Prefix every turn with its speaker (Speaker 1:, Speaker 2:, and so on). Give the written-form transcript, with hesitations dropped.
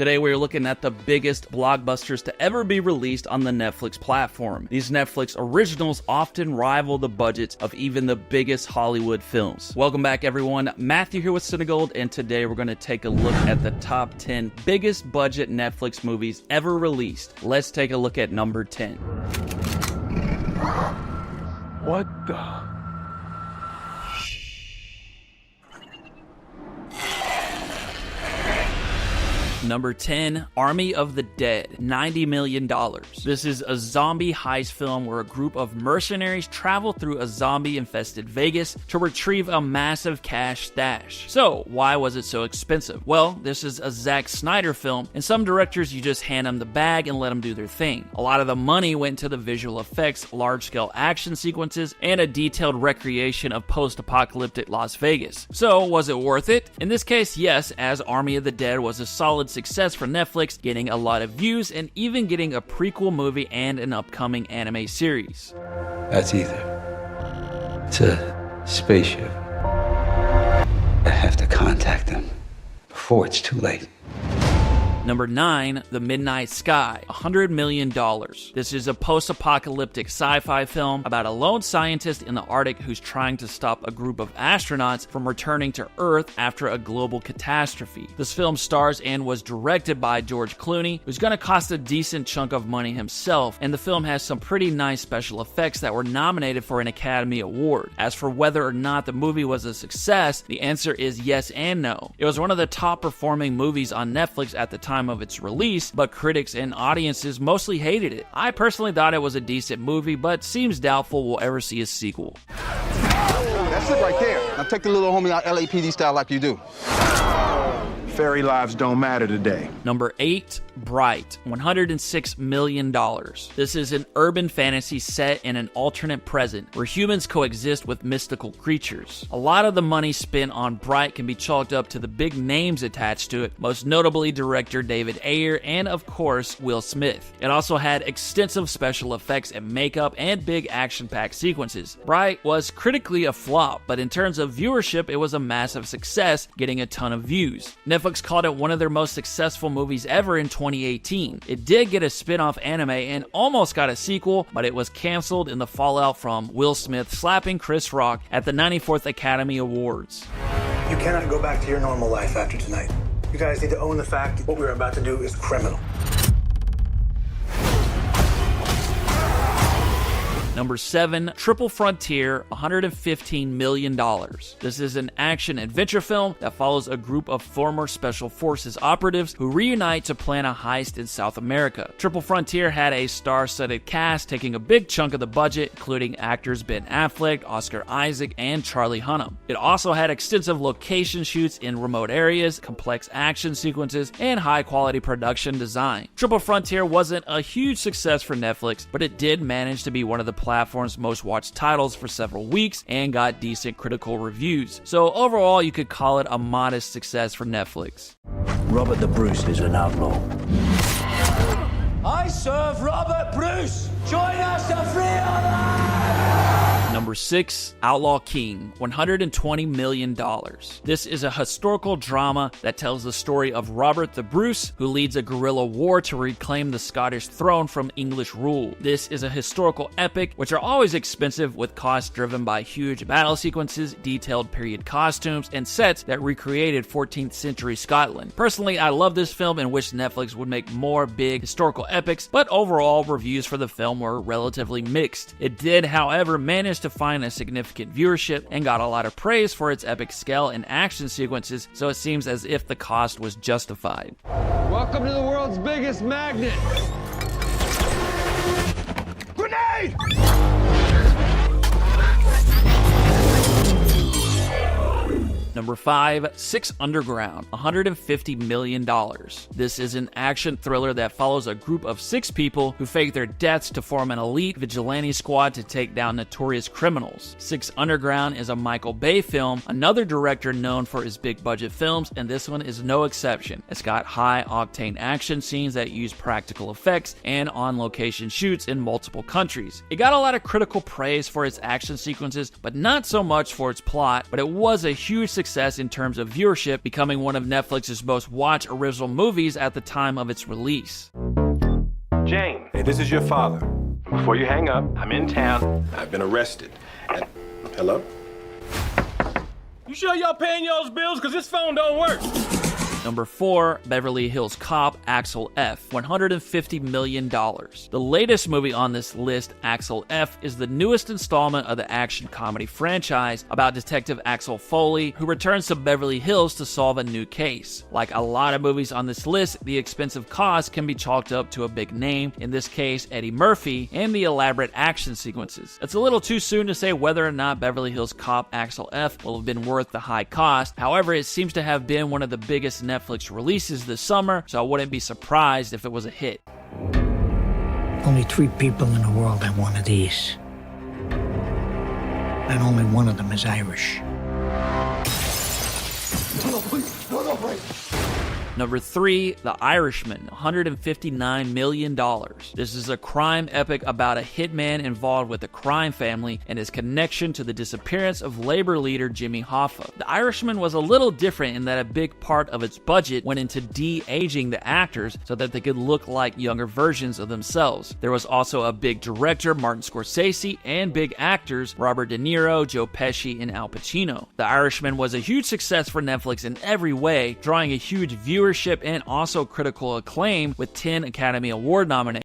Speaker 1: Today we're looking at the biggest blockbusters to ever be released on the Netflix platform. These Netflix originals often rival the budgets of even the biggest Hollywood films. Welcome back everyone, Matthew here with Cinegold, and today we're going to take a look at the top 10 biggest budget Netflix movies ever released. Let's take a look at number 10.
Speaker 2: What the?
Speaker 1: Number 10, Army of the Dead, $90 million. This is a zombie heist film where a group of mercenaries travel through a zombie-infested Vegas to retrieve a massive cash stash. So, why was it so expensive? Well, this is a Zack Snyder film, and some directors you just hand them the bag and let them do their thing. A lot of the money went to the visual effects, large-scale action sequences, and a detailed recreation of post-apocalyptic Las Vegas. So, was it worth it? In this case, yes, as Army of the Dead was a solid success for Netflix, getting a lot of views and even getting a prequel movie and an upcoming anime series.
Speaker 3: That's ether. It's a spaceship. I have to contact them before it's too late.
Speaker 1: Number 9, The Midnight Sky, $100 million. This is a post-apocalyptic sci-fi film about a lone scientist in the Arctic who's trying to stop a group of astronauts from returning to Earth after a global catastrophe. This film stars and was directed by George Clooney, who's going to cost a decent chunk of money himself, and the film has some pretty nice special effects that were nominated for an Academy Award. As for whether or not the movie was a success, the answer is yes and no. It was one of the top performing movies on Netflix at the time of its release, but critics and audiences mostly hated it. I personally thought it was a decent movie, but seems doubtful we'll ever see a sequel.
Speaker 4: That's it right there. Now take the little homie out LAPD style like you do.
Speaker 2: Fairy lives don't matter today.
Speaker 1: Number 8, Bright, $106 million. This is an urban fantasy set in an alternate present where humans coexist with mystical creatures. A lot of the money spent on Bright can be chalked up to the big names attached to it, most notably director David Ayer and of course Will Smith. It also had extensive special effects and makeup and big action-packed sequences. Bright was critically a flop, but in terms of viewership it was a massive success, getting a ton of views. Netflix called it one of their most successful movies ever in 2018. It did get a spin-off anime and almost got a sequel, but it was canceled in the fallout from Will Smith slapping Chris Rock at the 94th Academy Awards.
Speaker 5: You cannot go back to your normal life after tonight. You guys need to own the fact that what we're about to do is criminal.
Speaker 1: Number 7, Triple Frontier, $115 million. This is an action-adventure film that follows a group of former Special Forces operatives who reunite to plan a heist in South America. Triple Frontier had a star-studded cast, taking a big chunk of the budget, including actors Ben Affleck, Oscar Isaac, and Charlie Hunnam. It also had extensive location shoots in remote areas, complex action sequences, and high-quality production design. Triple Frontier wasn't a huge success for Netflix, but it did manage to be one of the platform's most watched titles for several weeks and got decent critical reviews. So overall, you could call it a modest success for Netflix.
Speaker 6: Robert the Bruce is an outlaw.
Speaker 7: I serve Robert Bruce. Join us to free our lives.
Speaker 1: Number 6, Outlaw King, $120 million. This is a historical drama that tells the story of Robert the Bruce, who leads a guerrilla war to reclaim the Scottish throne from English rule. This is a historical epic, which are always expensive, with costs driven by huge battle sequences, detailed period costumes, and sets that recreated 14th century Scotland. Personally, I love this film and wish Netflix would make more big historical epics, but overall reviews for the film were relatively mixed. It did, however, manage to find a significant viewership and got a lot of praise for its epic scale and action sequences, so it seems as if the cost was justified.
Speaker 8: Welcome to the world's biggest magnet.
Speaker 4: Grenade!
Speaker 1: Number 5, 6 Underground, $150 million. This is an action thriller that follows a group of 6 people who fake their deaths to form an elite vigilante squad to take down notorious criminals. 6 Underground is a Michael Bay film, another director known for his big budget films, and this one is no exception. It's got high octane action scenes that use practical effects and on location shoots in multiple countries. It got a lot of critical praise for its action sequences, but not so much for its plot, but it was a huge success success in terms of viewership, becoming one of Netflix's most watched original movies at the time of its release.
Speaker 9: Jane, hey, this is your father. Before you hang up, I'm in town. I've been arrested. Hello?
Speaker 8: You sure y'all paying y'all's bills? Because this phone don't work.
Speaker 1: Number 4, Beverly Hills Cop, Axel F, $150 million. The latest movie on this list, Axel F, is the newest installment of the action comedy franchise about Detective Axel Foley, who returns to Beverly Hills to solve a new case. Like a lot of movies on this list, the expensive cost can be chalked up to a big name, in this case Eddie Murphy, and the elaborate action sequences. It's a little too soon to say whether or not Beverly Hills Cop, Axel F will have been worth the high cost. However, it seems to have been one of the biggest Netflix releases this summer, so I wouldn't be surprised if it was a hit.
Speaker 10: Only 3 people in the world have one of these. And only one of them is Irish.
Speaker 7: No, please. No, please.
Speaker 1: Number 3, The Irishman, $159 million. This is a crime epic about a hitman involved with a crime family and his connection to the disappearance of labor leader Jimmy Hoffa. The Irishman was a little different in that a big part of its budget went into de-aging the actors so that they could look like younger versions of themselves. There was also a big director, Martin Scorsese, and big actors, Robert De Niro, Joe Pesci, and Al Pacino. The Irishman was a huge success for Netflix in every way, drawing a huge viewership and also critical acclaim with 10 Academy Award nominations.